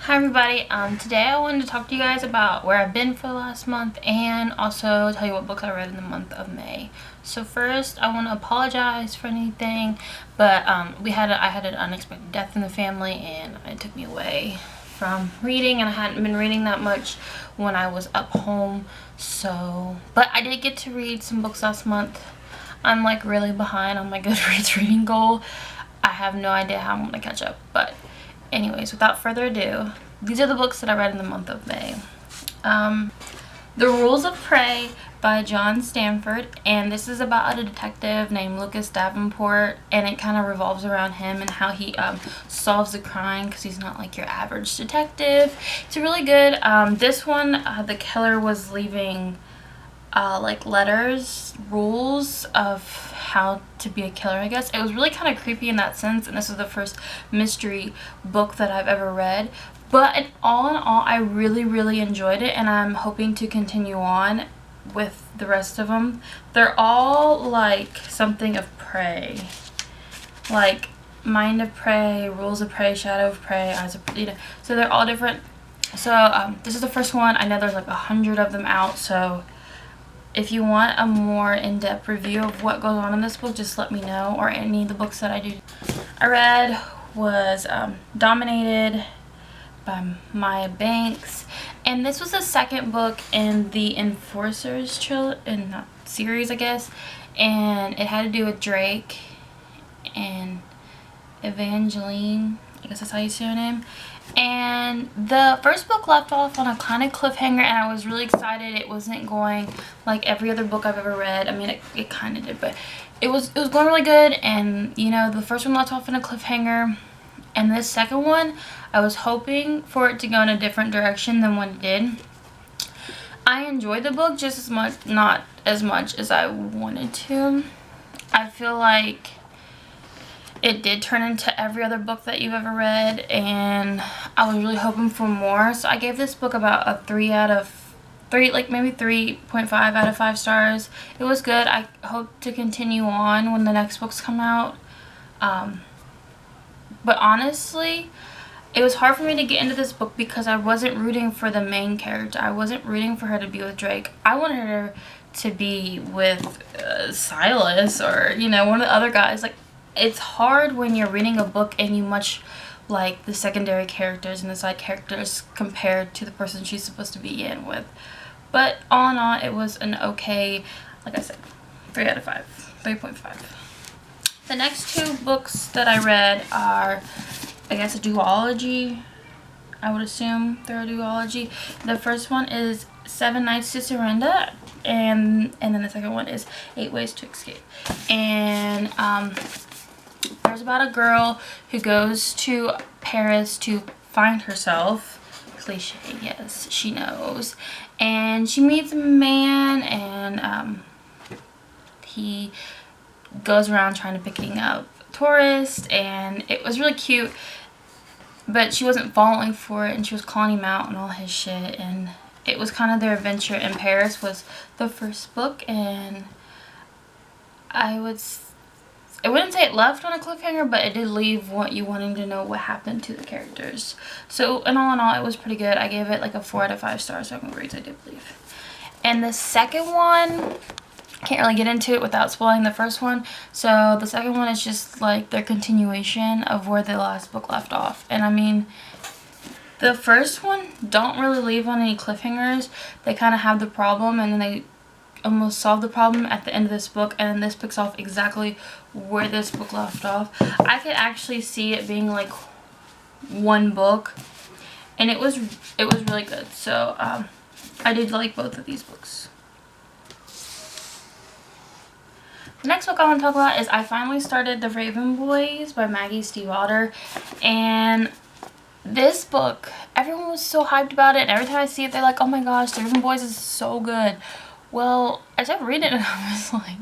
Hi everybody, today I wanted to talk to you guys about where I've been for the last month and also tell you what books I read in the month of May. So first, I want to apologize for anything, but I had an unexpected death in the family and it took me away from reading, and I hadn't been reading that much when I was up home. But I did get to read some books last month. I'm like really behind on my Goodreads reading goal. I have no idea how I'm going to catch up, but anyways, without further ado, these are the books that I read in the month of May. The Rules of Prey by John Stanford, and this is about a detective named Lucas Davenport, and it kind of revolves around him and how he solves the crime, because he's not like your average detective. It's really good. This one, the killer was leaving like letters, rules of how to be a killer, I guess. It was really kind of creepy in that sense, and this is the first mystery book that I've ever read. But in all, I really enjoyed it, and I'm hoping to continue on with the rest of them. They're all like something of Prey, like Mind of Prey, Rules of Prey, Shadow of Prey, Eyes of Prey, so they're all different. So this is the first one. I know there's like 100 of them out, so if you want a more in-depth review of what goes on in this book, just let me know, or any of the books that I read was Dominated by Maya Banks, and this was the second book in the Enforcers series, I guess, and it had to do with Drake and Evangeline, I guess that's how you say her name. And the first book left off on a kind of cliffhanger, and I was really excited. It wasn't going like every other book I've ever read. I mean, it kind of did, but it was going really good. And you know, the first one left off in a cliffhanger, and this second one, I was hoping for it to go in a different direction than what it did. I enjoyed the book just as much, not as much as I wanted to. I feel like it did turn into every other book that you've ever read, and I was really hoping for more. So I gave this book about a 3 out of 3, like maybe 3.5 out of 5 stars. It was good. I hope to continue on when the next books come out. But honestly, it was hard for me to get into this book because I wasn't rooting for the main character. I wasn't rooting for her to be with Drake. I wanted her to be with Silas, or, you know, one of the other guys. Like, it's hard when you're reading a book and you much like the secondary characters and the side characters compared to the person she's supposed to be in with. But all in all, it was an okay, like I said, 3 out of 5, 3.5. The next 2 books that I read are, I guess, a duology. I would assume they're a duology. The first one is 7 Nights to Surrender, and then the second one is 8 Ways to Escape. And there's about a girl who goes to Paris to find herself. Cliche, yes, she knows. And she meets a man, and he goes around trying to picking up tourists, and it was really cute. But she wasn't falling for it, and she was calling him out and all his shit, and it was kind of their adventure in Paris was the first book, and I wouldn't say it left on a cliffhanger, but it did leave you wanting to know what happened to the characters. So in all, it was pretty good. I gave it like a 4 out of 5 stars, so Goodreads, I do believe. And the second one, can't really get into it without spoiling the first one. So the second one is just like their continuation of where the last book left off. And I mean, the first one don't really leave on any cliffhangers. They kind of have the problem, and then they almost solve the problem at the end of this book, and this picks off exactly where this book left off. I could actually see it being like one book, and it was really good. So I did like both of these books. The next book I want to talk about is I finally started The Raven Boys by Maggie Stiefvater, and this book, everyone was so hyped about it, and every time I see it, they're like, oh my gosh, The Raven Boys is so good. Well, I started reading it, and I was like,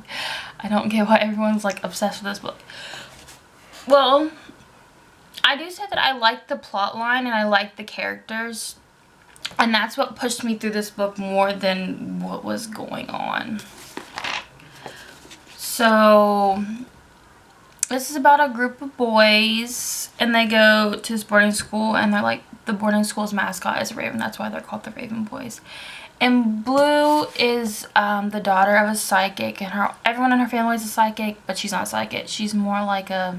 I don't get why everyone's like obsessed with this book. Well, I do say that I liked the plot line and I liked the characters, and that's what pushed me through this book more than what was going on. So This is about a group of boys, and they go to this boarding school, and they're like, the boarding school's mascot is a raven. That's why they're called the Raven Boys. And Blue is the daughter of a psychic, and everyone in her family is a psychic, but she's not psychic. She's more like I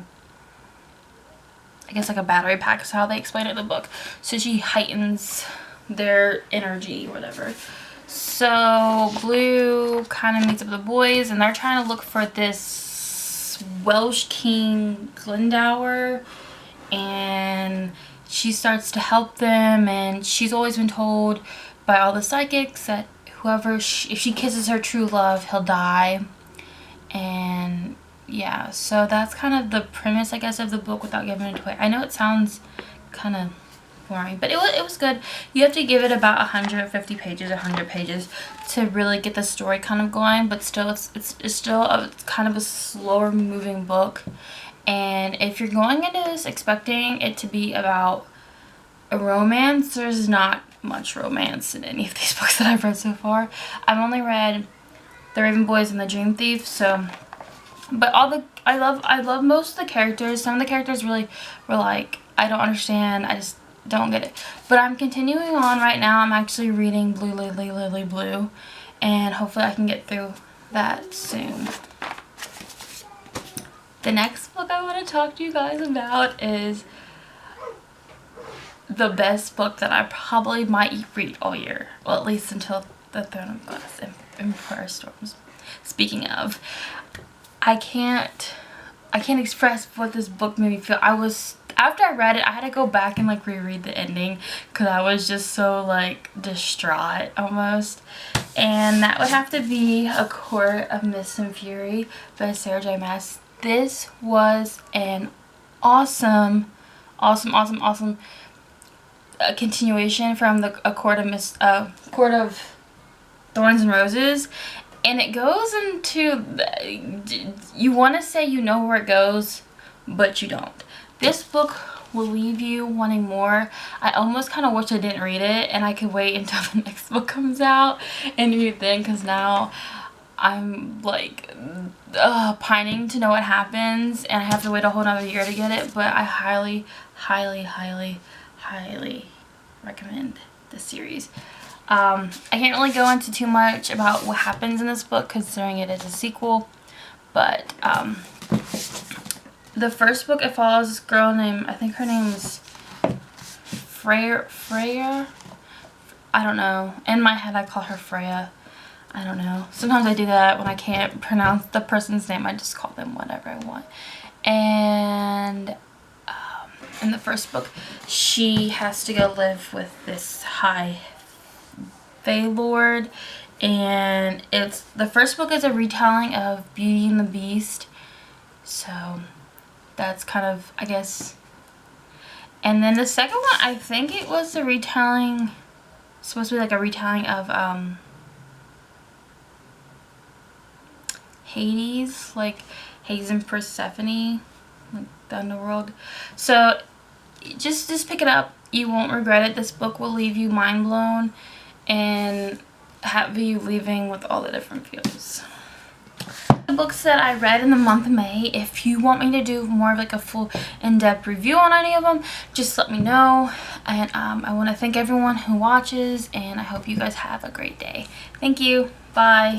guess like a battery pack is how they explain it in the book. So she heightens their energy or whatever. So Blue kind of meets up with the boys, and they're trying to look for this Welsh King Glendower, and she starts to help them, and she's always been told by all the psychics that if she kisses her true love, he'll die. And yeah, so that's kind of the premise, I guess, of the book without giving it away. I know it sounds kind of boring, but it was good. You have to give it about 150 pages, 100 pages to really get the story kind of going, but still it's still kind of a slower moving book. And if you're going into this expecting it to be about a romance, there's not much romance in any of these books that I've read so far. I've only read The Raven Boys and The Dream Thief, so, but I love most of the characters. Some of the characters really were like, I don't understand, I just don't get it. But I'm continuing on right now. I'm actually reading Blue Lily Lily Blue, and hopefully I can get through that soon. The next book I want to talk to you guys about is the best book that I probably might read all year. Well, at least until the Throne of Glass and Emperor Storms. Speaking of, I can't express what this book made me feel. After I read it, I had to go back and like reread the ending because I was just so like distraught almost. And that would have to be A Court of Mist and Fury by Sarah J Maas. This was an awesome continuation from A Court of Thorns and Roses, and it goes into you want to say you know where it goes, but you don't. This book will leave you wanting more. I almost kind of wish I didn't read it and I could wait until the next book comes out and read it then, because now I'm like pining to know what happens, and I have to wait a whole nother year to get it. But I highly recommend this series. I can't really go into too much about what happens in this book considering it is a sequel, but the first book, it follows this girl named, I think her name is Freya. I don't know. In my head I call her Freya. I don't know. Sometimes I do that when I can't pronounce the person's name. I just call them whatever I want. And in the first book, she has to go live with this high Fae Lord, and the first book is a retelling of Beauty and the Beast, so that's kind of, I guess. And then the second one, I think it was a retelling, supposed to be like a retelling of Hades, like Hades and Persephone, like the underworld. So just pick it up. You won't regret it. This book will leave you mind blown and have you leaving with all the different feels. The books that I read in the month of May, if you want me to do more of like a full in-depth review on any of them, just let me know. And I want to thank everyone who watches, and I hope you guys have a great day. Thank you. Bye.